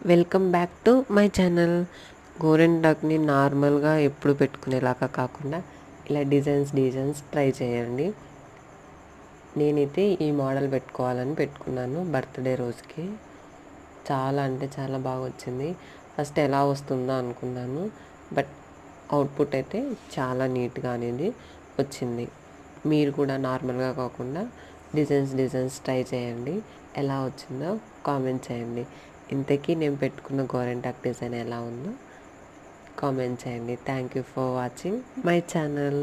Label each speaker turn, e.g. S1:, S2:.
S1: Welcome back to my channel. గోరింటాక్ని నార్మల్గా ఎప్పుడు పెట్టుకునేలాగా కాకుండా ఇలా డిజైన్స్ ట్రై చేయండి. నేనైతే ఈ మోడల్ పెట్టుకోవాలని పెట్టుకున్నాను బర్త్డే రోజుకి. చాలా అంటే చాలా బాగా వచ్చింది. ఫస్ట్ ఎలా వస్తుందో అనుకున్నాను, బట్ అవుట్పుట్ అయితే చాలా నీట్గా అనేది వచ్చింది. మీరు కూడా నార్మల్గా కాకుండా డిజైన్స్ ట్రై చేయండి. ఎలా వచ్చిందో కామెంట్ చేయండి. ఇంతకీ నేను పెట్టుకున్న గోరింటాక్ డిజైన్ ఎలా ఉందో కామెంట్ చేయండి. Thank you for watching my channel.